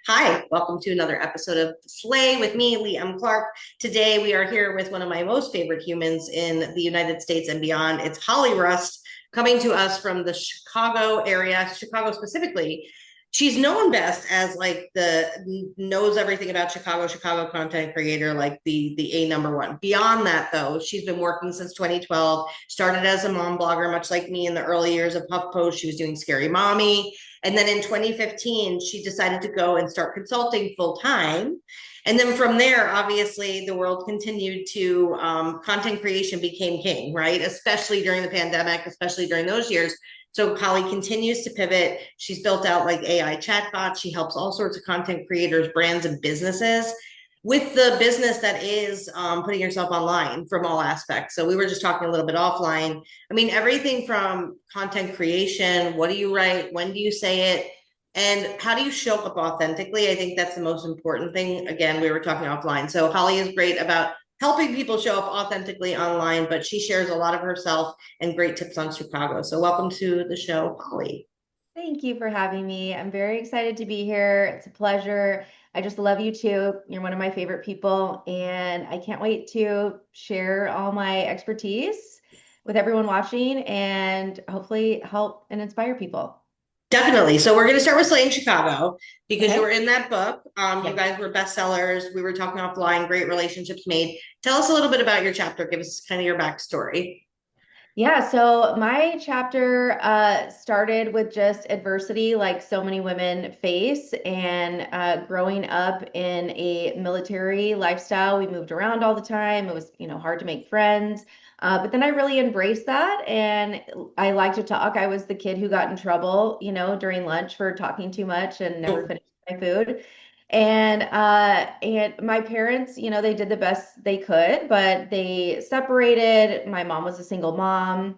Hi, welcome to another episode of Slay with me, Leigh Clark. Today we are here with one of my most favorite humans in the United States and beyond. It's Holly Rust, coming to us from the Chicago area, Chicago specifically. She's known best as like the knows everything about Chicago content creator, like the A number one. Beyond that, though, she's been working since 2012. Started as a mom blogger, much like me in the early years of HuffPost. She was doing Scary Mommy, and then in 2015, she decided to go and start consulting full time. And then from there, obviously, the world continued to content creation became king, right? Especially during the pandemic, especially during those years. So Holly continues to pivot. She's built out like AI chatbots. She helps all sorts of content creators, brands, and businesses with the business that is putting yourself online from all aspects. So we were just talking a little bit offline. I mean, everything from content creation, what do you write? When do you say it? And how do you show up authentically? I think that's the most important thing. Again, we were talking offline. So Holly is great about helping people show up authentically online, but she shares a lot of herself and great tips on Chicago. So welcome to the show, Holly. Thank you for having me. I'm very excited to be here. It's a pleasure. I just love you too. You're one of my favorite people, and I can't wait to share all my expertise with everyone watching and hopefully help and inspire people. Definitely. So we're going to start with Slay in Chicago because you were Okay. in that book. You Yeah. guys were bestsellers. We were talking offline, great relationships made. Tell us a little bit about your chapter. Give us kind of your backstory. Yeah, so my chapter started with just adversity, like so many women face, and growing up in a military lifestyle, we moved around all the time. It was, hard to make friends. But then I really embraced that, and I like to talk. I was the kid who got in trouble, during lunch for talking too much and never finished my food. And my parents, they did the best they could, but they separated. My mom was a single mom.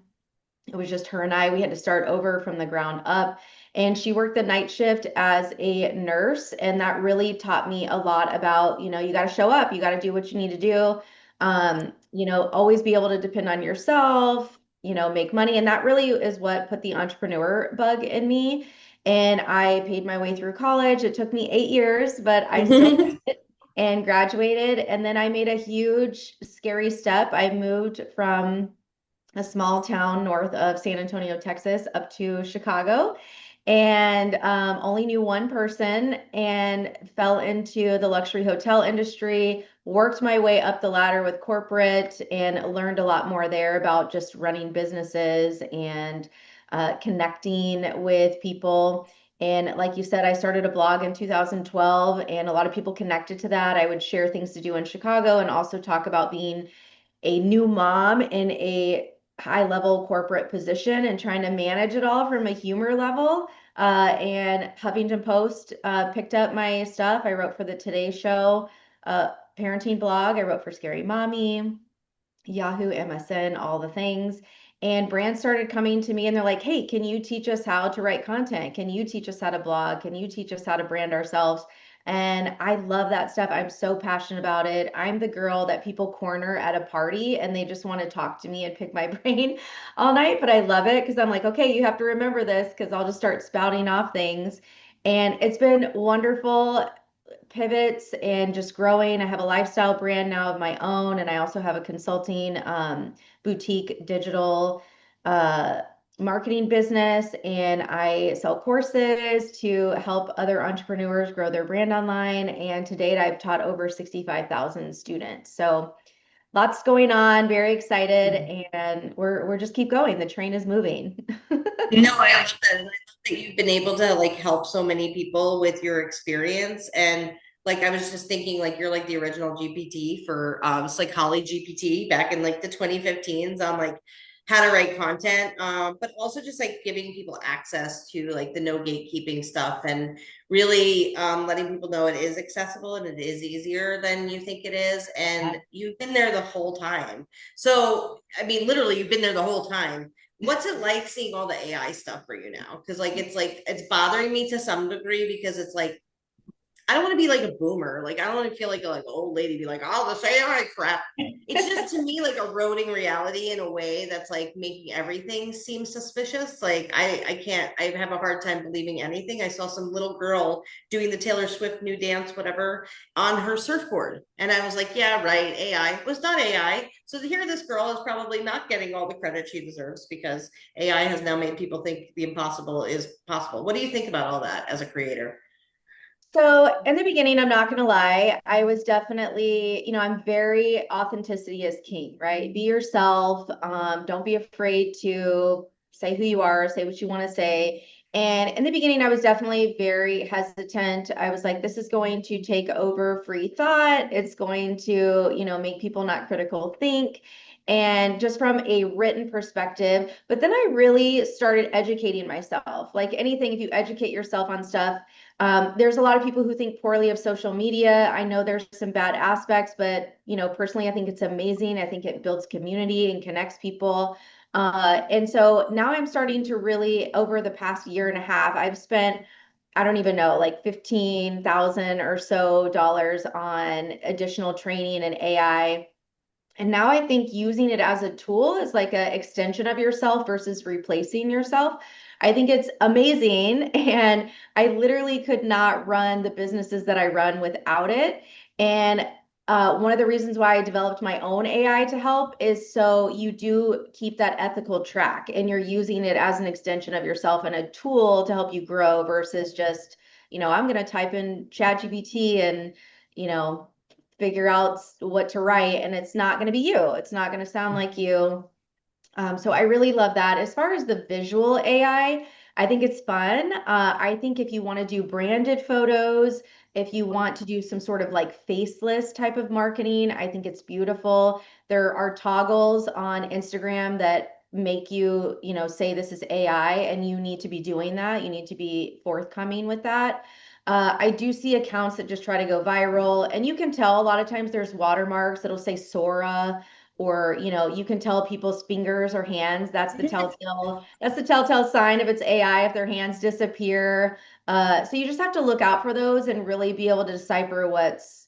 It was just her and I. We had to start over from the ground up. And she worked the night shift as a nurse, and that really taught me a lot about, you got to show up, you got to do what you need to do. Always be able to depend on yourself, make money. And that really is what put the entrepreneur bug in me. And I paid my way through college. It took me 8 years, but I still did it and graduated. And then I made a huge, scary step. I moved from a small town north of San Antonio, Texas, up to Chicago, and only knew one person and fell into the luxury hotel industry, worked my way up the ladder with corporate and learned a lot more there about just running businesses and connecting with people. And like you said, I started a blog in 2012, and a lot of people connected to that. I would share things to do in Chicago and also talk about being a new mom in a high level corporate position and trying to manage it all from a humor level. And Huffington Post picked up my stuff. I wrote for the Today Show parenting blog. I wrote for Scary Mommy, Yahoo, MSN, all the things. And brands started coming to me and they're like, hey, can you teach us how to write content? Can you teach us how to blog? Can you teach us how to brand ourselves? And I love that stuff. I'm so passionate about it. I'm the girl that people corner at a party and they just want to talk to me and pick my brain all night. But I love it because I'm like, okay, you have to remember this because I'll just start spouting off things. And it's been wonderful pivots and just growing. I have a lifestyle brand now of my own, and I also have a consulting boutique digital uh, marketing business. And I sell courses to help other entrepreneurs grow their brand online. And to date, I've taught over 65,000 students. So lots going on, very excited, and we're just keep going. The train is moving. No, I love that. And I love that you've been able to like help so many people with your experience. And like I was just thinking, like you're like the original GPT for Psychology GPT back in like the 2015s on like how to write content. But also just like giving people access to like the no gatekeeping stuff and really letting people know it is accessible and it is easier than you think it is. And you've been there the whole time. So I mean, literally, you've been there the whole time. What's it like seeing all the AI stuff for you now? Because like it's bothering me to some degree because it's like I don't want to be like a boomer. Like, I don't want to feel like an old lady be like, oh, this AI crap. It's just to me like eroding reality in a way that's like making everything seem suspicious. Like I can't, I have a hard time believing anything. I saw some little girl doing the Taylor Swift new dance, whatever, on her surfboard. And I was like, yeah, right, AI. It was not AI. So here this girl is probably not getting all the credit she deserves because AI has now made people think the impossible is possible. What do you think about all that as a creator? So in the beginning, I'm not going to lie, I was definitely, I'm very authenticity is king, right? Be yourself. Don't be afraid to say who you are, say what you want to say. And in the beginning, I was definitely very hesitant. I was like, this is going to take over free thought. It's going to, make people not critical think. And just from a written perspective, but then I really started educating myself. Like anything, if you educate yourself on stuff, there's a lot of people who think poorly of social media. I know there's some bad aspects, but personally, I think it's amazing. I think it builds community and connects people. And so now I'm starting to really, over the past year and a half, I've spent, I don't even know, like 15,000 or so dollars on additional training in AI. And now I think using it as a tool is like an extension of yourself versus replacing yourself. I think it's amazing. And I literally could not run the businesses that I run without it. And one of the reasons why I developed my own AI to help is so you do keep that ethical track and you're using it as an extension of yourself and a tool to help you grow versus just, I'm going to type in ChatGPT and, you know, figure out what to write and it's not going to be you. It's not going to sound like you. So I really love that. As far as the visual I think it's fun. I think if you want to do branded photos, if you want to do some sort of like faceless type of marketing, I think it's beautiful. There are toggles on Instagram that make you, say this is AI and you need to be doing that. You need to be forthcoming with that. I do see accounts that just try to go viral, and you can tell a lot of times there's watermarks that'll say Sora, or you can tell people's fingers or hands. That's the telltale sign if it's AI if their hands disappear. So you just have to look out for those and really be able to decipher what's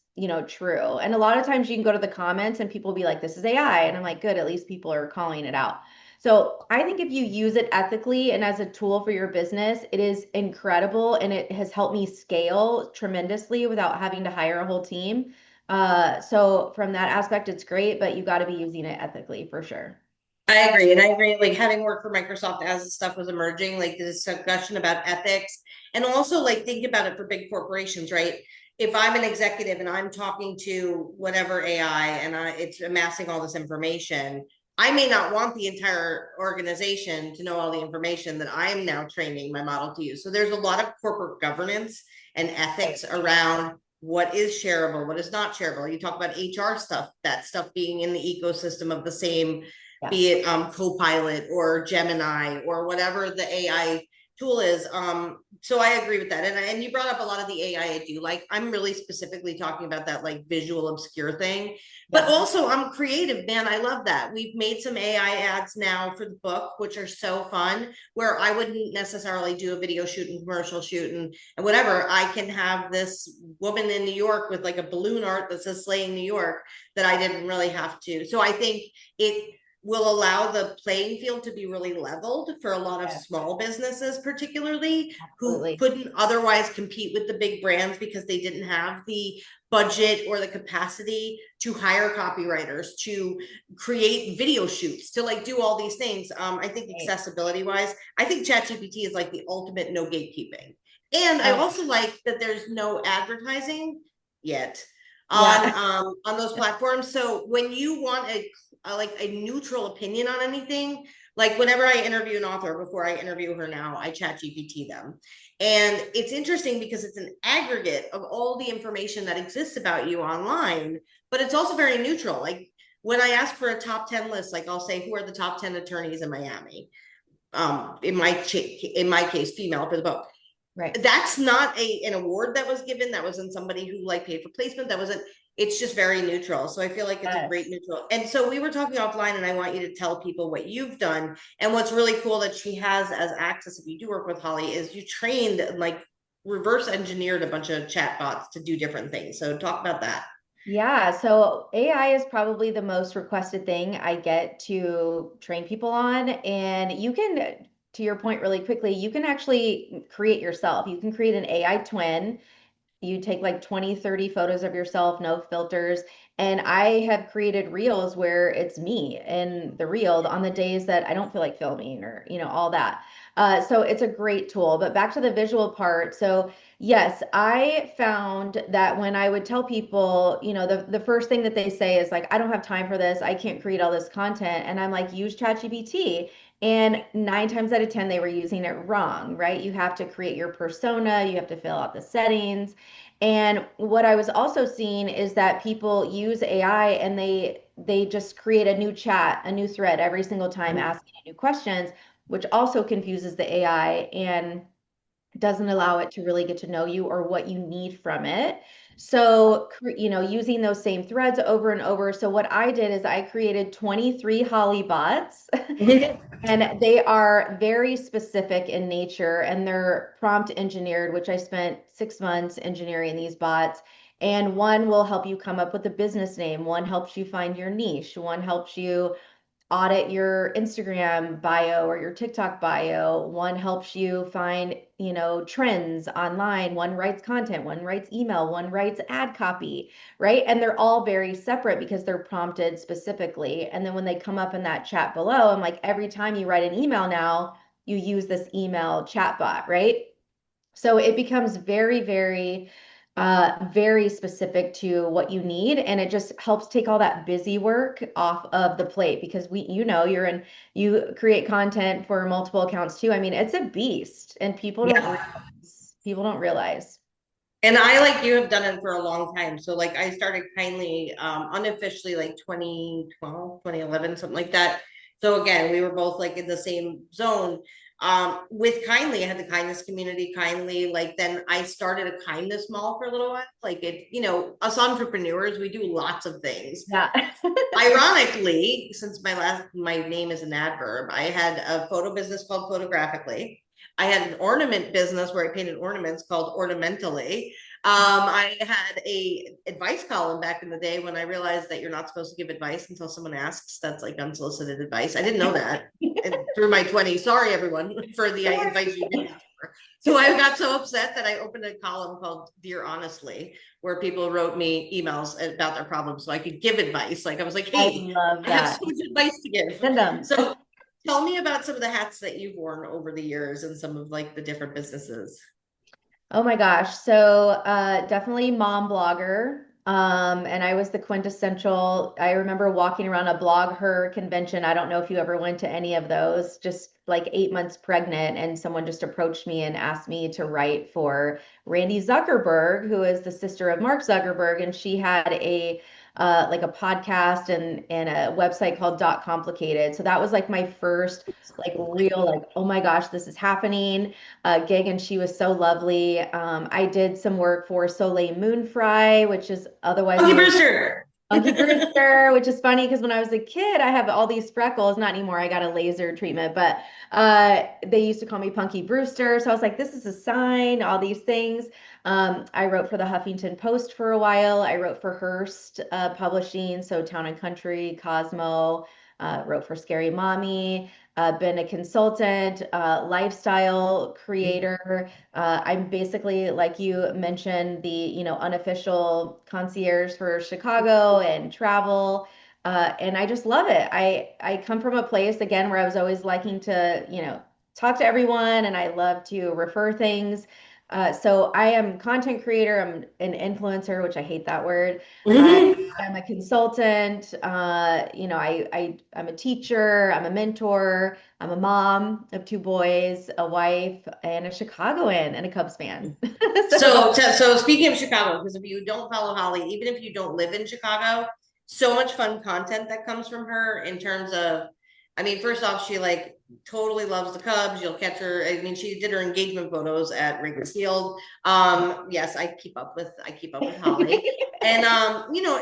true. And a lot of times you can go to the comments and people will be like, this is AI, and I'm like, good, at least people are calling it out. So I think if you use it ethically and as a tool for your business, it is incredible, and it has helped me scale tremendously without having to hire a whole team. So from that aspect, it's great, but you got to be using it ethically for sure. I agree. And I agree, like having worked for Microsoft as the stuff was emerging, like the discussion about ethics, and also like think about it for big corporations, right? If I'm an executive and I'm talking to whatever AI and it's amassing all this information, I may not want the entire organization to know all the information that I am now training my model to use. So there's a lot of corporate governance and ethics around what is shareable, what is not shareable. You talk about HR stuff, that stuff being in the ecosystem of the same, Yeah. be it Copilot or Gemini or whatever the AI tool is. So I agree with that. And you brought up a lot of the AI I do like. I'm really specifically talking about that like visual obscure thing. But Yeah. also I'm creative, man. I love that. We've made some AI ads now for the book, which are so fun, where I wouldn't necessarily do a video shoot and commercial shoot and whatever. I can have this woman in New York with like a balloon art that says Slay in New York that I didn't really have to. So I think it will allow the playing field to be really leveled for a lot of Yeah, small businesses, particularly who absolutely. couldn't otherwise compete with the big brands because they didn't have the budget or the capacity to hire copywriters, to create video shoots, to like do all these things. I think Right. accessibility wise, I think ChatGPT is like the ultimate no gatekeeping. And I Oh, also like that there's no advertising yet yeah. on those platforms. So when you want a like a neutral opinion on anything, like whenever I interview an author, before I interview her now, I chat GPT them. And it's interesting because it's an aggregate of all the information that exists about you online, but it's also very neutral. Like when I ask for a top 10 list, like I'll say, who are the top 10 attorneys in Miami? In my case, female for the book. Right. That's not an award that was given. That wasn't somebody who like paid for placement. That wasn't, it's just very neutral. So I feel like it's a great Yes. neutral. And so we were talking offline and I want you to tell people what you've done. And what's really cool that she has as access, if you do work with Holly, is you trained like reverse engineered a bunch of chat bots to do different things. So talk about that. Yeah, so AI is probably the most requested thing I get to train people on. And you can, to your point really quickly, you can actually create yourself. You can create an AI twin. You take like 20, 30 photos of yourself, no filters. And I have created reels where it's me in the reel on the days that I don't feel like filming or, all that. So it's a great tool. But back to the visual part. So yes, I found that when I would tell people, the first thing that they say is like, I don't have time for this. I can't create all this content. And I'm like, use ChatGPT. And 9 times out of 10, they were using it wrong, right? You have to create your persona, you have to fill out the settings. And what I was also seeing is that people use AI and they just create a new chat, a new thread every single time asking new questions, which also confuses the AI and doesn't allow it to really get to know you or what you need from it. So, using those same threads over and over. So what I did is I created 23 Holly bots. And they are very specific in nature and they're prompt engineered, which I spent 6 months engineering these bots. And one will help you come up with a business name, one helps you find your niche, one helps you audit your Instagram bio or your TikTok bio. One helps you find, trends online. One writes content, one writes email, one writes ad copy, right? And they're all very separate because they're prompted specifically. And then when they come up in that chat below, I'm like, every time you write an email now, you use this email chat bot, right? So it becomes very, very, very specific to what you need. And it just helps take all that busy work off of the plate because you create content for multiple accounts too. I mean, it's a beast and Yeah. people don't realize. And I, like you, have done it for a long time. So like I started Kindly unofficially like 2012, 2011, something like that. So again, we were both like in the same zone. With Kindly, I had the kindness community, Kindly. Like then I started a kindness mall for a little while. Like us entrepreneurs, we do lots of things. Yeah. Ironically, since my name is an adverb, I had a photo business called Photographically. I had an ornament business where I painted ornaments called Ornamentally. I had a advice column back in the day when I realized that you're not supposed to give advice until someone asks. That's like unsolicited advice. I didn't know that through my 20s. Sorry, everyone, for the advice you didn't ask for. So I got so upset that I opened a column called Dear Honestly, where people wrote me emails about their problems so I could give advice. Like I was like, I hey, love I have so that. much advice to give. Send them. So tell me about some of the hats that you've worn over the years and some of like the different businesses. Oh my gosh. So definitely mom blogger. And I was the quintessential. I remember walking around a blog her convention. I don't know if you ever went to any of those, just like 8 months pregnant, and someone just approached me and asked me to write for Randy Zuckerberg, who is the sister of Mark Zuckerberg, and she had a like a podcast and a website called Dot Complicated. So that was like my first like real like, oh my gosh, this is happening gig, and she was so lovely. I did some work for Soleil Moon Fry, which is otherwise Monkey known as Brewster. Monkey Brewster, which is funny because when I was a kid, I have all these freckles. Not anymore. I got a laser treatment, but they used to call me Punky Brewster. So I was like, this is a sign, all these things. I wrote for the Huffington Post for a while. I wrote for Hearst Publishing, so Town and Country, Cosmo, wrote for Scary Mommy, been a consultant, lifestyle creator. I'm basically, like you mentioned, the unofficial concierge for Chicago and travel. And I just love it. I come from a place again where I was always liking to, talk to everyone and I love to refer things. So I am content creator, I'm an influencer, which I hate that word. I'm a consultant. I'm a teacher. I'm a mentor. I'm a mom of 2 boys, a wife, and a Chicagoan and a Cubs fan. So So speaking of Chicago, because if you don't follow Holly, even if you don't live in Chicago, so much fun content that comes from her in terms of, I mean, first off, she like totally loves the Cubs. You'll catch her. I mean, she did her engagement photos at Wrigley Field. Yes, I keep up with Holly. And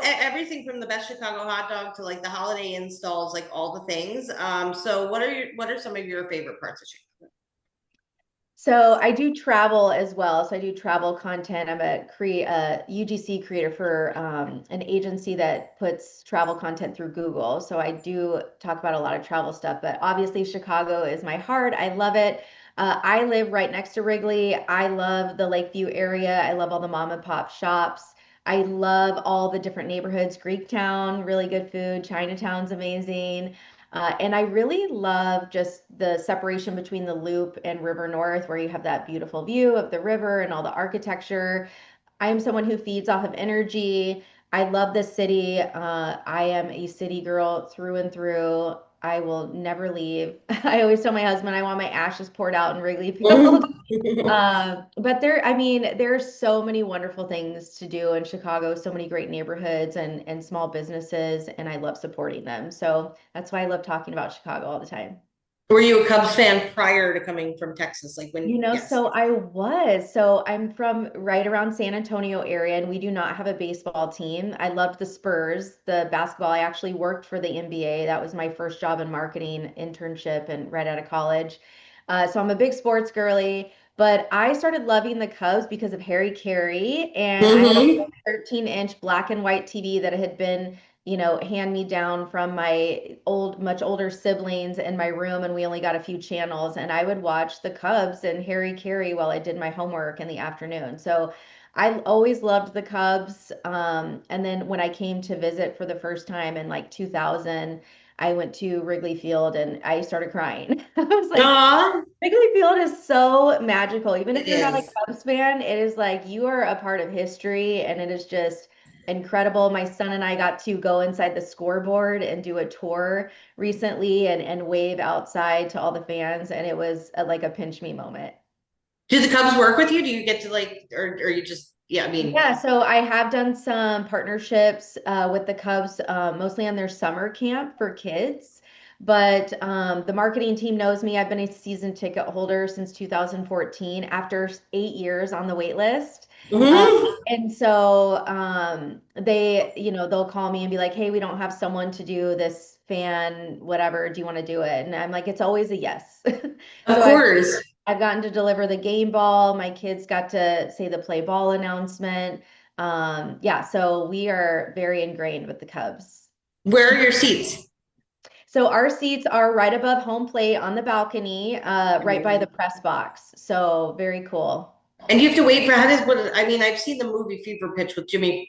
everything from the best Chicago hot dog to like the holiday installs, like all the things. So what are some of your favorite parts of Chicago? So I do travel as well. So I do travel content. I'm a UGC creator for an agency that puts travel content through Google. So I do talk about a lot of travel stuff, but obviously Chicago is my heart. I love it. I live right next to Wrigley. I love the Lakeview area. I love all the mom and pop shops. I love all the different neighborhoods. Greektown, really good food. Chinatown's amazing. And I really love just the separation between the Loop and River North, where you have that beautiful view of the river and all the architecture. I am someone who feeds off of energy. I love this city. I am a city girl through and through. I will never leave. I always tell my husband I want my ashes poured out in Wrigley Field. But I mean, there's so many wonderful things to do in Chicago, so many great neighborhoods and small businesses, and I love supporting them. So that's why I love talking about Chicago all the time. Were you a Cubs fan prior to coming from Texas? Like when, yes. So I was. So I'm from right around San Antonio area, and we do not have a baseball team. I loved the Spurs, the basketball. I actually worked for the NBA. That was my first job in marketing internship and right out of college. So I'm a big sports girly, but I started loving the Cubs because of Harry Carey, and I had a Hmm. 13-inch black and white TV that had been hand me down from my much older siblings in my room, and we only got a few channels. And I would watch the Cubs and Harry Carey while I did my homework in the afternoon. So I always loved the Cubs. And then when I came to visit for the first time in like 2000, I went to Wrigley Field and I started crying. I was like, Aw, Wrigley Field is so magical. Even it if you're not a is. Cubs fan, it is like you are a part of history and it is just incredible. My son and I got to go inside the scoreboard and do a tour recently and wave outside to all the fans, and it was like a pinch me moment. Do the Cubs work with you? Do you get to like, or you just, yeah, I mean, Yeah, so I have done some partnerships with the Cubs, mostly on their summer camp for kids. But the marketing team knows me. I've been a season ticket holder since 2014 after 8 years on the wait list. Uh, mhm. and so they, they'll call me and be like, hey, we don't have someone to do this fan, whatever. Do you want to do it? And I'm like, it's always a yes. Of So course. I've gotten to deliver the game ball. My kids got to say the play ball announcement. Yeah, so we are very ingrained with the Cubs. Where are your seats? So our seats are right above home plate on the balcony, right by the Amazing. press box. So very cool. And you have to wait for how does what I mean, I've seen the movie Fever Pitch with Jimmy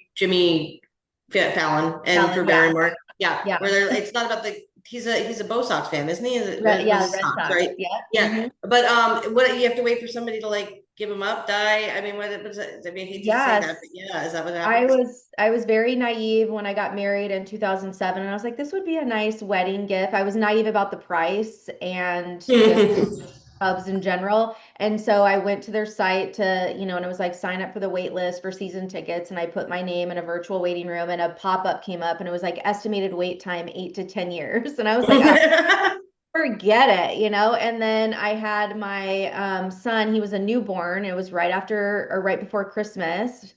Fallon and Drew Alan, yeah, Barrymore. Yeah, yeah, where they're it's not about the he's a Bo Sox fan, isn't he? Was yeah, it Red Sox, Sox. right? Yeah. Yeah. Hmm. But what you have to wait for somebody to like give him up, die? I mean, what was it? I mean, I hate to say that, but Yes. yeah, is that what I happens? was I was very naive when I got married in 2007, and I was like, this would be a nice wedding gift. I was naive about the price and just Cubs in general. And so I went to their site and it was like sign up for the wait list for season tickets. And I put my name in a virtual waiting room and a pop-up came up and it was like estimated wait time 8 to 10 years. And I was like, "Ah, forget it. And then I had my son, he was a newborn. It was right after or right before Christmas.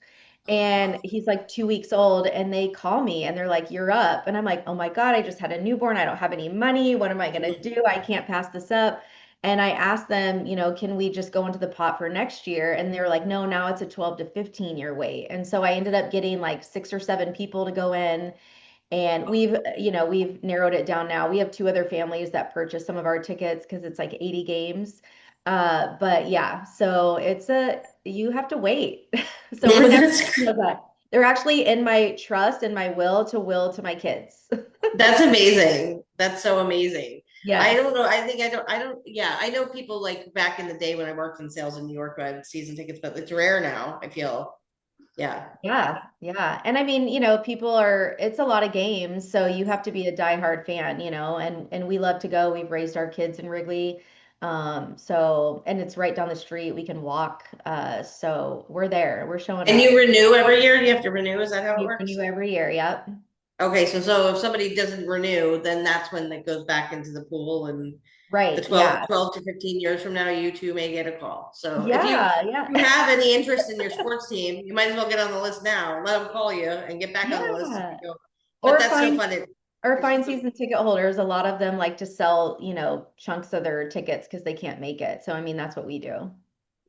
And he's like 2 weeks old, and they call me and they're like, you're up. And I'm like, oh my God, I just had a newborn. I don't have any money. What am I going to do? I can't pass this up. And I asked them, can we just go into the pot for next year? And they were like, no, now it's a 12 to 15 year wait. And so I ended up getting like 6 or 7 people to go in. And we've narrowed it down now. We have two other families that purchase some of our tickets because it's like 80 games. But yeah, so you have to wait. So we're never That's gonna know that. They're actually in my trust and my will to my kids. That's amazing. That's so amazing. I Yes. don't know. I think I don't, yeah, I know people like back in the day when I worked in sales in New York who had season tickets, but it's rare now, I feel. Yeah. Yeah, yeah. And I mean, it's a lot of games, so you have to be a diehard fan, and we love to go. We've raised our kids in Wrigley. And it's right down the street. We can walk. So we're there. We're showing And up. you renew every year? You have to renew? Is that how it We works? renew every year. Yep. Okay, so if somebody doesn't renew, then that's when it goes back into the pool and the Right. 12, Yeah. 12 to 15 years from now, you two may get a call. So if Yeah. you Yeah. have any interest in your sports team, you might as well get on the list now. Let them call you and get back on the list if you Yeah. go. But Or that's so find fun. Or find season ticket holders. A lot of them like to sell, chunks of their tickets because they can't make it. So, I mean, that's what we do.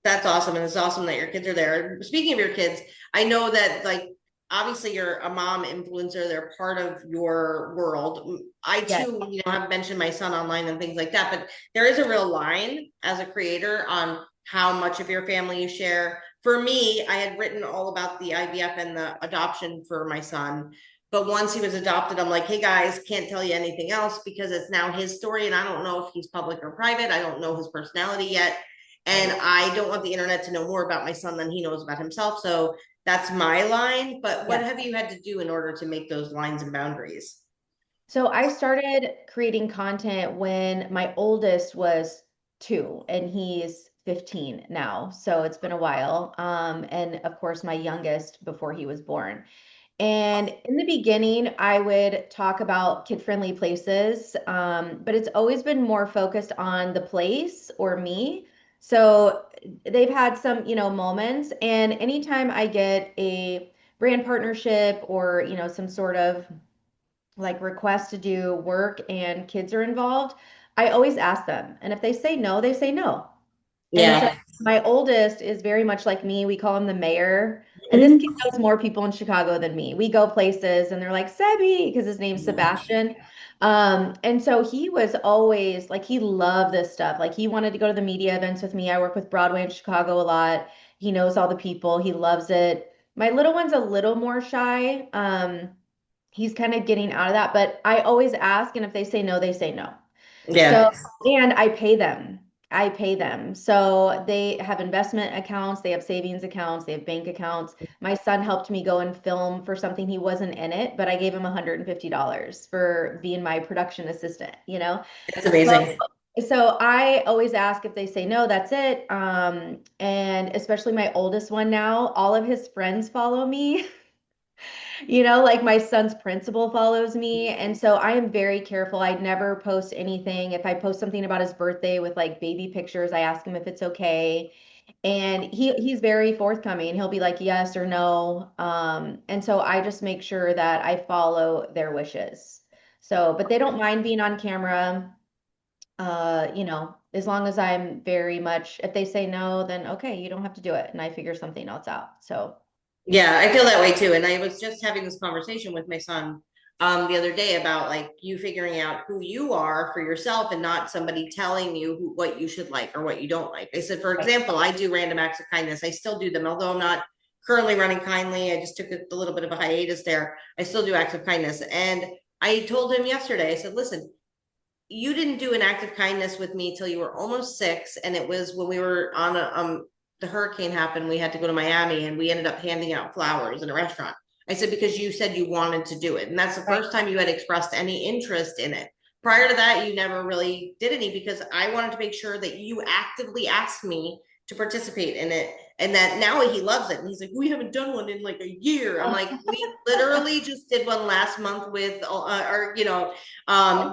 That's awesome. And it's awesome that your kids are there. Speaking of your kids, I know that like obviously you're a mom influencer, they're part of your world. I Yes. too, have mentioned my son online and things like that, but there is a real line as a creator on how much of your family you share. For me, I had written all about the IVF and the adoption for my son. But once he was adopted, I'm like, hey guys, can't tell you anything else because it's now his story. And I don't know if he's public or private. I don't know his personality yet. And Right. I don't want the internet to know more about my son than he knows about himself. So that's my line. But what Yeah. have you had to do in order to make those lines and boundaries? So I started creating content when my oldest was 2 and he's 15 now. So it's been a while. And of course, my youngest before he was born. And in the beginning, I would talk about kid-friendly places, but it's always been more focused on the place or me. So they've had some, moments, and anytime I get a brand partnership or, some sort of like request to do work and kids are involved, I always ask them. And if they say no, they say no. And so Yeah. my oldest is very much like me. We call him the mayor. And this kid knows more people in Chicago than me. We go places and they're like, Sebby, because his name's Sebastian. And so he was always like, he loved this stuff. Like he wanted to go to the media events with me. I work with Broadway in Chicago a lot. He knows all the people. He loves it. My little one's a little more shy. He's kind of getting out of that, but I always ask, and if they say no, they say no. So, Yeah. and I pay them. I pay them. So they have investment accounts, they have savings accounts, they have bank accounts. My son helped me go and film for something he wasn't in it, but I gave him $150 for being my production assistant. It's So, amazing. so I always ask if they say no, that's it. And especially my oldest one now, all of his friends follow me. Like my son's principal follows me. And so I am very careful. I never post anything. If I post something about his birthday with like baby pictures, I ask him if it's okay. And he's very forthcoming. He'll be like yes or no. And so I just make sure that I follow their wishes. So, but they don't mind being on camera. As long as I'm very much, if they say no, then okay, you don't have to do it. And I figure something else out. So, Yeah, I feel that way too. And I was just having this conversation with my son the other day about like you figuring out who you are for yourself and not somebody telling you what you should like or what you don't like. I said, for right. example, I do random acts of kindness. I still do them, although I'm not currently running kindly. I just took a little bit of a hiatus there. I still do acts of kindness. And I told him yesterday, I said, listen, you didn't do an act of kindness with me till you were almost 6, and it was when we were on the hurricane happened. We had to go to Miami, and we ended up handing out flowers in a restaurant. I said because you said you wanted to do it, and that's the Right. first time you had expressed any interest in it. Prior to that, you never really did any because I wanted to make sure that you actively asked me to participate in it, and that now he loves it. And he's like, we haven't done one in like a year. I'm like, we literally just did one last month with,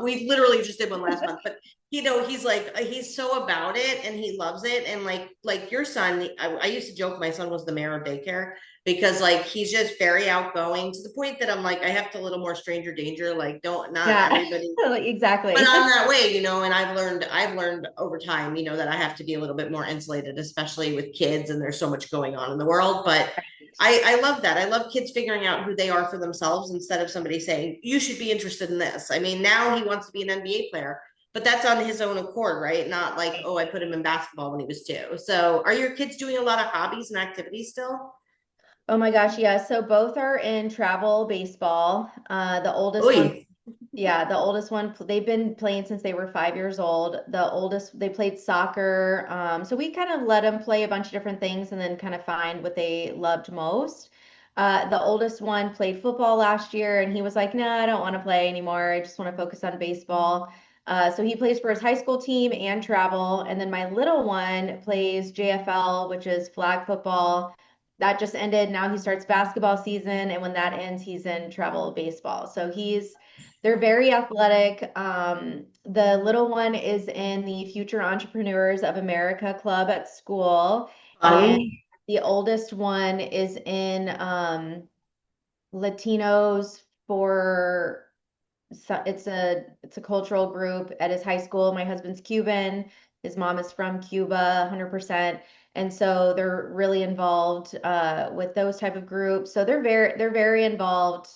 we literally just did one last month, but he's like, he's so about it and he loves it. And like your son, I used to joke my son was the mayor of daycare because like he's just very outgoing to the point that I'm like, I have to a little more stranger danger. Like, don't, not Yeah, everybody, but exactly. I'm that way, and I've learned over time, that I have to be a little bit more insulated, especially with kids, and there's so much going on in the world. But I love that. I love kids figuring out who they are for themselves instead of somebody saying, you should be interested in this. I mean, now he wants to be an NBA player, but that's on his own accord, right? Not like, oh, I put him in basketball when he was 2. So are your kids doing a lot of hobbies and activities still? Oh my gosh, yeah. So both are in travel baseball. The oldest one, Oy. yeah, the oldest one, they've been playing since they were 5 years old. The oldest, they played soccer. So we kind of let them play a bunch of different things and then kind of find what they loved most. The oldest one played football last year and he was like, nah, I don't want to play anymore. I just want to focus on baseball. So he plays for his high school team and travel. And then my little one plays JFL, which is flag football. That just ended. Now he starts basketball season. And when that ends, he's in travel baseball. So they're very athletic. The little one is in the Future Entrepreneurs of America Club at school. And Fun. the oldest one is in Latinos for it's a cultural group at his high school. My husband's Cuban. His mom is from Cuba, 100%. And so they're really involved with those type of groups. So they're very involved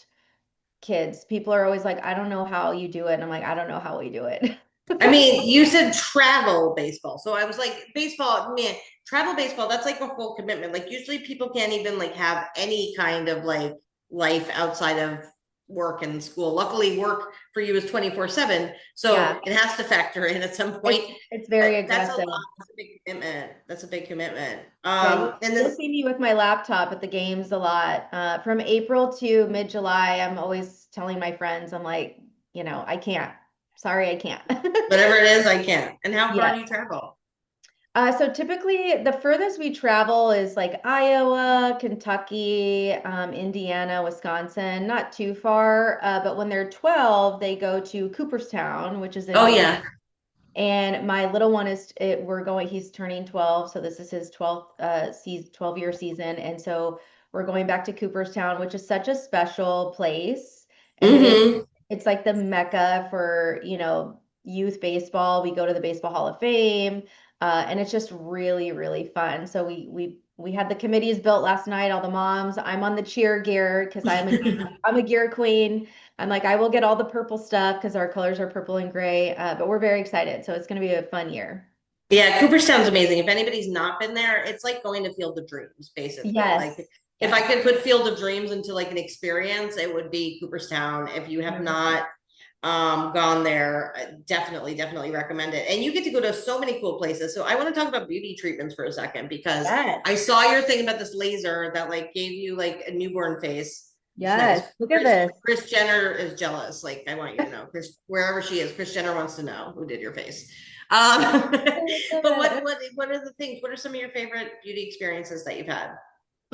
kids. People are always like, I don't know how you do it. And I'm like, I don't know how we do it. I mean, you said travel baseball. So I was like, baseball, man, travel baseball, that's like a full commitment. Like usually people can't even like have any kind of like life outside of work and school. Luckily, work for you is 24/7. So Yeah, it has to factor in at some it's point. it's very But that's a lot. aggressive. That's a big commitment. That's a big commitment. Yeah, And you'll then see me with my laptop at the games a lot. From April to mid-July, I'm always telling my friends, I'm like, I can't. Sorry, I can't. whatever it is, I can. And how far Yeah. do you travel? So typically the furthest we travel is like Iowa, Kentucky, Indiana, Wisconsin, not too far. But when they're 12, they go to Cooperstown, which is Oh Indiana. yeah. And my little one he's turning 12, so this is his 12-year season. And so we're going back to Cooperstown, which is such a special place. And Mm-hmm. it's like the mecca for, youth baseball. We go to the Baseball Hall of Fame, and it's just really, really fun. So we had the committees built last night, all the moms. I'm on the cheer gear because I'm a gear queen. I'm like, I will get all the purple stuff because our colors are purple and gray. But we're very excited. So it's going to be a fun year. Yeah, Cooperstown's amazing. If anybody's not been there, it's like going to Field of Dreams, basically. Like Yes. if I Yes. could put Field of Dreams into like an experience, it would be Cooperstown. If you have 100%. not gone there, definitely recommend it. And you get to go to so many cool places. So I want to talk about beauty treatments for a second because Yes. I saw your thing about this laser that like gave you like a newborn face. It's nice. Yes. Look at this. Chris Jenner is jealous. Like I want you to know, Chris, wherever she is, Chris Jenner wants to know who did your face. But what are the things? What are some of your favorite beauty experiences that you've had?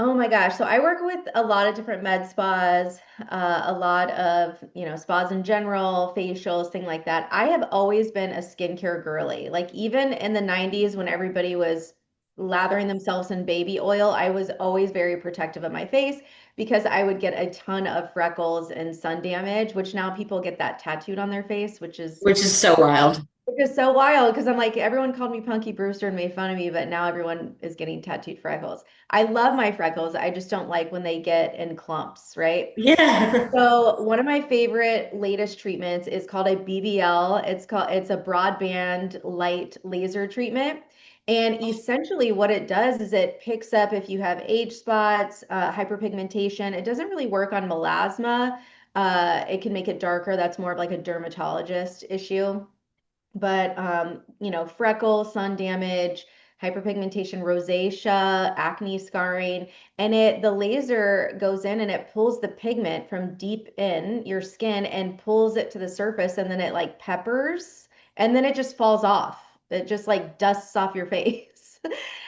Oh my gosh. So I work with a lot of different med spas, a lot of, spas in general, facials, thing like that. I have always been a skincare girly. Like even in the 90s when everybody was lathering themselves in baby oil, I was always very protective of my face because I would get a ton of freckles and sun damage, which now people get that tattooed on their face, which is Which is so wild. it's so wild because I'm like, everyone called me Punky Brewster and made fun of me, but now everyone is getting tattooed freckles. I love my freckles. I just don't like when they get in clumps, right? Yeah. So one of my favorite latest treatments is called a BBL. It's a broadband light laser treatment. And essentially what it does is it picks up if you have age spots, hyperpigmentation. It doesn't really work on melasma. It can make it darker. That's more of like a dermatologist issue. But freckles, sun damage, hyperpigmentation, rosacea, acne scarring, and the laser goes in and it pulls the pigment from deep in your skin and pulls it to the surface, and then it like peppers, and then it just falls off. It just like dusts off your face.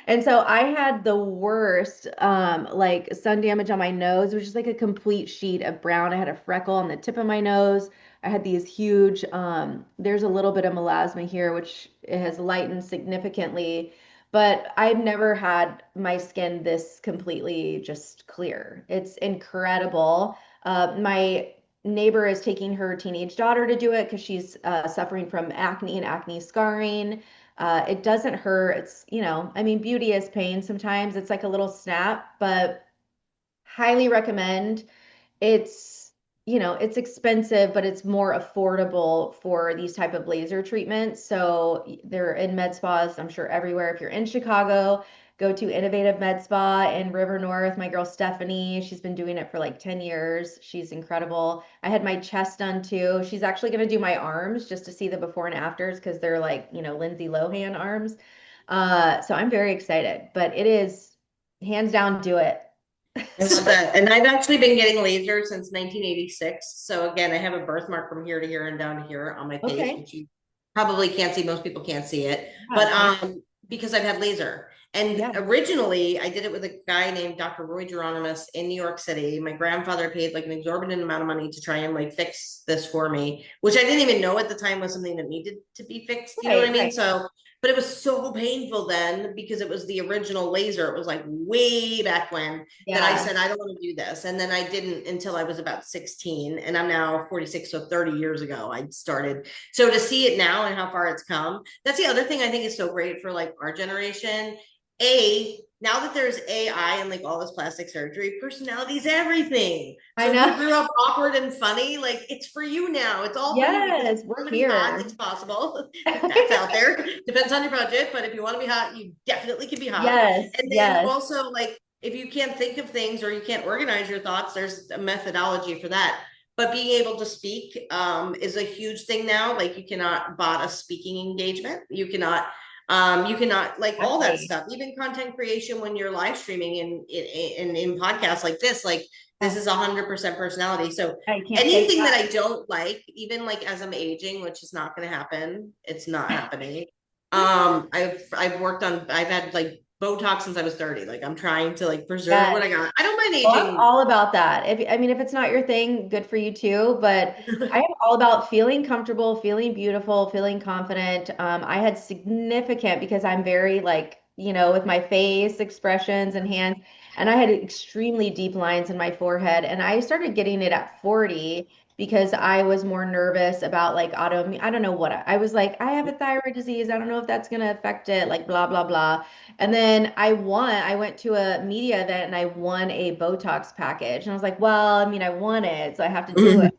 And so I had the worst like sun damage on my nose, which is like a complete sheet of brown. I had a freckle on the tip of my nose. I had these huge, there's a little bit of melasma here, which it has lightened significantly, but I've never had my skin this completely just clear. It's incredible. My neighbor is taking her teenage daughter to do it because she's suffering from acne and acne scarring. It doesn't hurt. I mean, beauty is pain sometimes. It's like a little snap, but highly recommend. It's expensive, but it's more affordable for these type of laser treatments. So they're in med spas, I'm sure everywhere. If you're in Chicago, go to Innovative Med Spa in River North. My girl Stephanie, she's been doing it for like 10 years. She's incredible. I had my chest done too. She's actually going to do my arms just to see the before and afters because they're like, Lindsay Lohan arms. So I'm very excited, but it is hands down, do it. I love that. And I've actually been getting laser since 1986. So again, I have a birthmark from here to here and down to here on my face, Okay. which you probably can't see. Most people can't see it, but Yeah, thank because I've had laser. And yeah. originally I did it with a guy named Dr. Roy Geronimus in New York City. My grandfather paid like an exorbitant amount of money to try and like fix this for me, which I didn't even know at the time was something that needed to be fixed. You know what Right, I mean? right. So but it was so painful then because it was the original laser. It was like way back when that I Yeah. said, I don't want to do this. And then I didn't until I was about 16, and I'm now 46. So 30 years ago, I started. So to see it now and how far it's come, that's the other thing I think is so great for like our generation. Now that there's AI and like all this plastic surgery, personality is everything. I So if you know. grew up awkward and funny, like it's for you now. It's all for you because if Yes, you we're want to be hot, here. it's possible. That's out there. Depends on your budget, but if you want to be hot, you definitely can be hot. Yes, And then yes. also like if you can't think of things or you can't organize your thoughts, there's a methodology for that. But being able to speak is a huge thing now. Like you cannot bot a speaking engagement. You cannot like all that Exactly. stuff, even content creation when you're live streaming in podcasts like this Oh, is 100% personality. So I can't fake anything that that. I don't like, even like as I'm aging, which is not going to happen, it's not happening. I've had like Botox since I was 30. Like I'm trying to like preserve what Yes. I got. I don't mind Well, I'm aging. all about that. I mean, if it's not your thing, good for you too. But I am all about feeling comfortable, feeling beautiful, feeling confident. I had significant because I'm very like, with my face expressions and hands, and I had extremely deep lines in my forehead. And I started getting it at 40 because I was more nervous about like autoimmune. I don't know what I was like, I have a thyroid disease. I don't know if that's going to affect it, like blah, blah, blah. And then I went to a media event and I won a Botox package. And I was like, well, I mean, I won it, so I have to do it.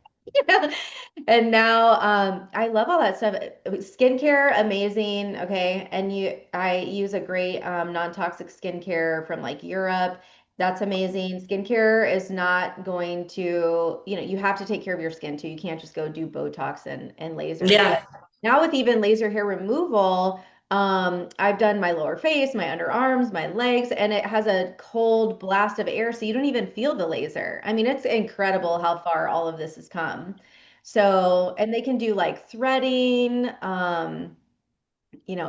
And now I love all that stuff. Skincare, amazing. Okay. And I use a great non-toxic skincare from like Europe. That's amazing. Skincare is not going to, you have to take care of your skin too. You can't just go do Botox and lasers. But Yeah. now with even laser hair removal, I've done my lower face, my underarms, my legs, and it has a cold blast of air, so you don't even feel the laser. I mean, it's incredible how far all of this has come. So, and they can do like threading.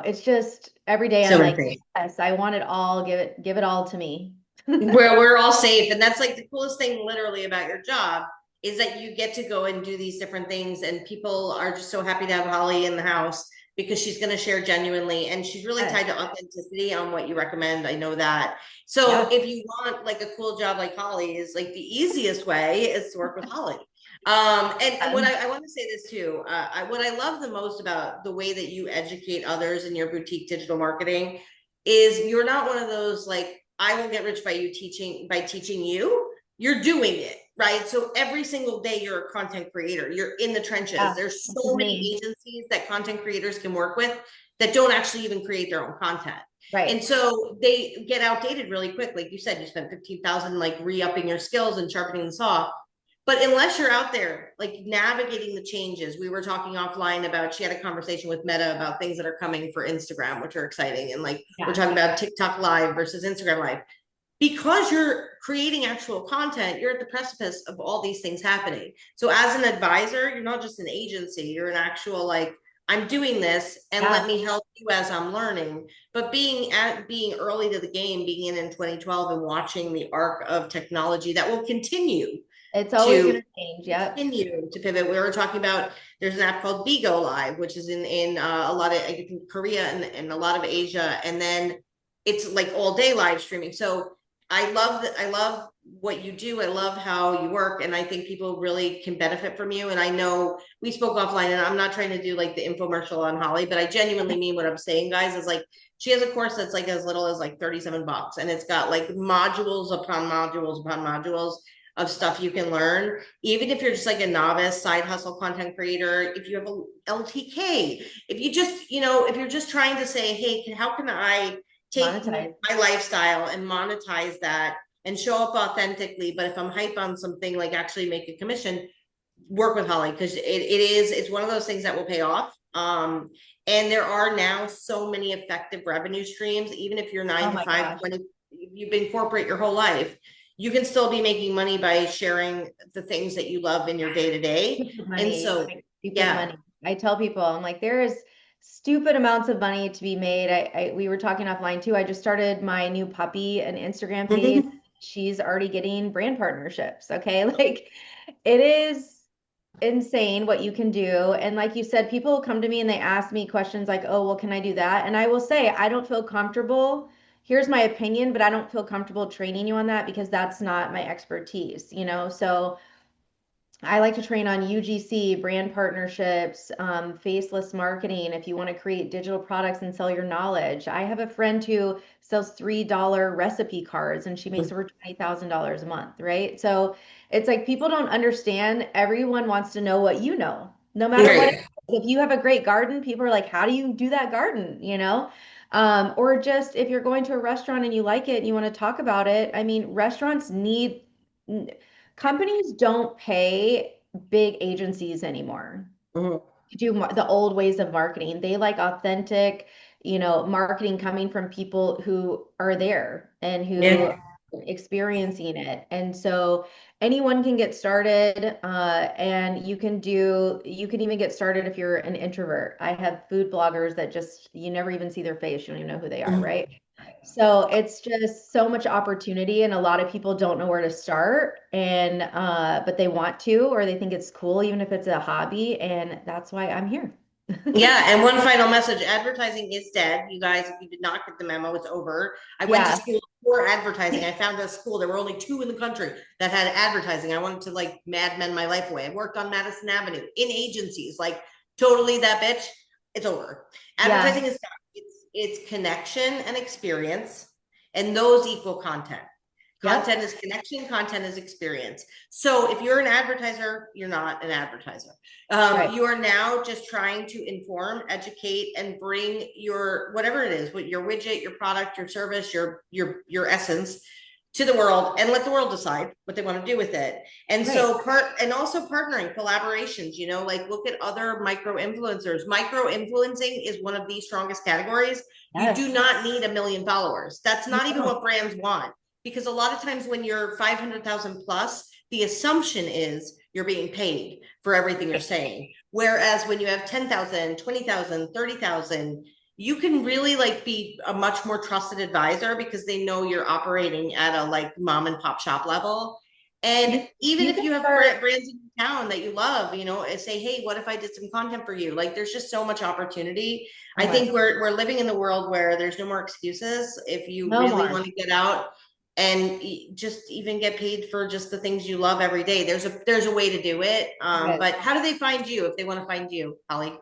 It's just every day I'm So like, insane. yes, I want it all. Give it all to me. Where we're all safe. And that's like the coolest thing literally about your job is that you get to go and do these different things. And people are just so happy to have Holly in the house because she's going to share genuinely. And she's really Yes. tied to authenticity on what you recommend. I know that. So Yeah. if you want like a cool job like Holly is like the easiest way is to work with Holly. And what I want to say this too, what I love the most about the way that you educate others in your boutique digital marketing is you're not one of those like I will get rich by teaching you. You're doing it, right? So every single day you're a content creator. You're in the trenches. Yeah. There's This is so many me. agencies that content creators can work with that don't actually even create their own content. And Right. so they get outdated really quick. Like you said, you spent 15,000 like re-upping your skills and sharpening the saw. But unless you're out there like navigating the changes, we were talking offline about she had a conversation with Meta about things that are coming for Instagram, which are exciting. And like we're Yeah. talking about TikTok live versus Instagram live. Because you're creating actual content, you're at the precipice of all these things happening. So as an advisor, you're not just an agency, you're an actual like, I'm doing this and let Yeah. me help you as I'm learning. But being early to the game, being in 2012 and watching the arc of technology that will It's always to going to change. Yep. continue to pivot. We were talking about there's an app called Bigo Live, which is in a lot of I think Korea and a lot of Asia, and then it's like all day live streaming. So I love that. I love what you do. I love how you work, and I think people really can benefit from you. And I know we spoke offline, and I'm not trying to do like the infomercial on Holly, but I genuinely mean what I'm saying, guys. Is like she has a course that's like as little as like $37, and it's got like modules upon modules upon modules of stuff you can learn, even if you're just like a novice side hustle content creator, if you have a LTK, if you just, if you're just trying to say, hey, how can I take Monetize. my lifestyle and monetize that and show up authentically, but if I'm hype on something, like actually make a commission, work with Holly because it's one of those things that will pay off. And there are now so many effective revenue streams, even if you're nine Oh to my five, gosh. if you've been corporate your whole life, you can still be making money by sharing the things that you love in your day to day. Stupid And money, so, like stupid yeah. money. I tell people, I'm like, there is stupid amounts of money to be made. We were talking offline too. I just started my new puppy an Instagram page. Mhm. She's already getting brand partnerships. Okay. Like it is. insane what you can do. And like you said, people come to me and they ask me questions like, oh, well, can I do that? And I will say, I don't feel comfortable. Here's my opinion, but I don't feel comfortable training you on that because that's not my expertise, you know? So I like to train on UGC, brand partnerships, faceless marketing. If you want to create digital products and sell your knowledge, I have a friend who sells $3 recipe cards and she makes over $20,000 a month, right? So it's like people don't understand. Everyone wants to know what you know, no matter what. Right. If you have a great garden, people are like, how do you do that garden? You know? Or just if you're going to a restaurant and you like it and you want to talk about it, I mean, restaurants need companies don't pay big agencies anymore Mhm. to do the old ways of marketing. They like authentic, marketing coming from people who are there and who Yeah. are experiencing it. And so anyone can get started, and you can even get started if you're an introvert. I have food bloggers that just, you never even see their face. You don't even know who they are, Mhm. right? So it's just so much opportunity, and a lot of people don't know where to start, and but they want to, or they think it's cool, even if it's a hobby, and that's why I'm here. Yeah, and one final message, advertising is dead. You guys, if you did not get the memo, it's over. I went to Yeah, school for advertising. I found a school. There were only two in the country that had advertising. I wanted to like Mad Men my life away. I worked on Madison Avenue in agencies, like totally that bitch. It's over. yeah, Advertising is done. It's connection and experience, and those equal content. yep, Content is connection, content is experience. So if you're an advertiser, you're not an advertiser. right, You are now just trying to inform, educate, and bring your whatever it is, what your widget, your product, your service, your essence to the world, and let the world decide what they want to do with it. And right. so and also partnering, collaborations, like look at other micro influencers. Micro influencing is one of the strongest categories. You do Yes. not need a million followers. That's You not even don't. what brands want, because a lot of times when you're 500,000 plus, the assumption is you're being paid for everything you're saying. Whereas when you have 10,000, 20,000, 30,000, you can really like be a much more trusted advisor because they know you're operating at a like mom and pop shop level. And even You if can you have start. brands in town that you love, say, hey, what if I did some content for you? Like there's just so much opportunity. Oh I my, think we're living in the world where there's no more excuses. If you no really more. want to get out and just even get paid for just the things you love every day, there's a way to do it. Yes. But how do they find you if they want to find you, Holly?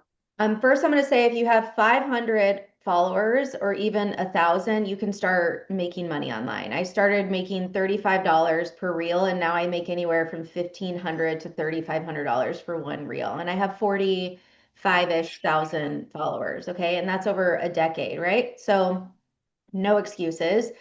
First, I'm going to say if you have 500 followers or even 1,000, you can start making money online. I started making $35 per reel, and now I make anywhere from $1,500 to $3,500 for one reel. And I have 45-ish thousand followers. Okay. And that's over a decade, right? So no excuses.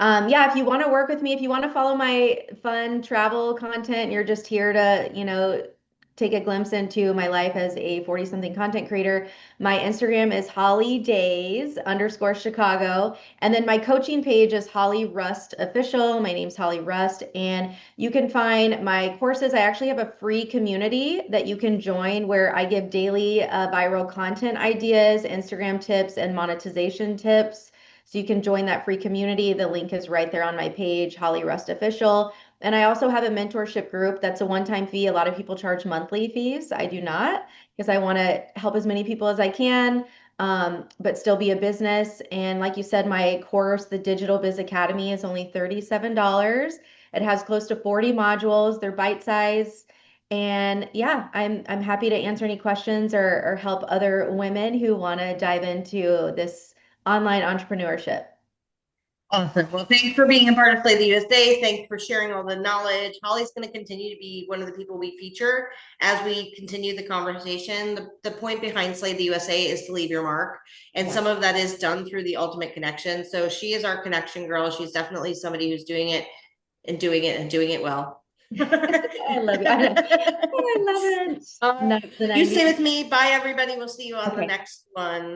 Yeah, if you want to work with me, if you want to follow my fun travel content, you're just here to, take a glimpse into my life as a 40 something content creator. My Instagram is Holly Days underscore Chicago. And then my coaching page is Holly Rust Official. My name's Holly Rust. And you can find my courses. I actually have a free community that you can join where I give daily viral content ideas, Instagram tips, and monetization tips. So you can join that free community. The link is right there on my page, Holly Rust Official. And I also have a mentorship group that's a one-time fee. A lot of people charge monthly fees. I do not because I want to help as many people as I can, but still be a business. And like you said, my course, the Digital Biz Academy, is only $37. It has close to 40 modules. They're bite size. And yeah, I'm happy to answer any questions or help other women who want to dive into this online entrepreneurship. Awesome. Well, thanks for being a part of Slay the USA. Thanks for sharing all the knowledge. Holly's going to continue to be one of the people we feature as we continue the conversation. The point behind Slay the USA is to leave your mark. And Yeah. some of that is done through the ultimate connection. So she is our connection girl. She's definitely somebody who's doing it and doing it and doing it well. I love you. I love it. Uh, Not the you stay 90s. with me. Bye, everybody. We'll see you on the Okay. next one.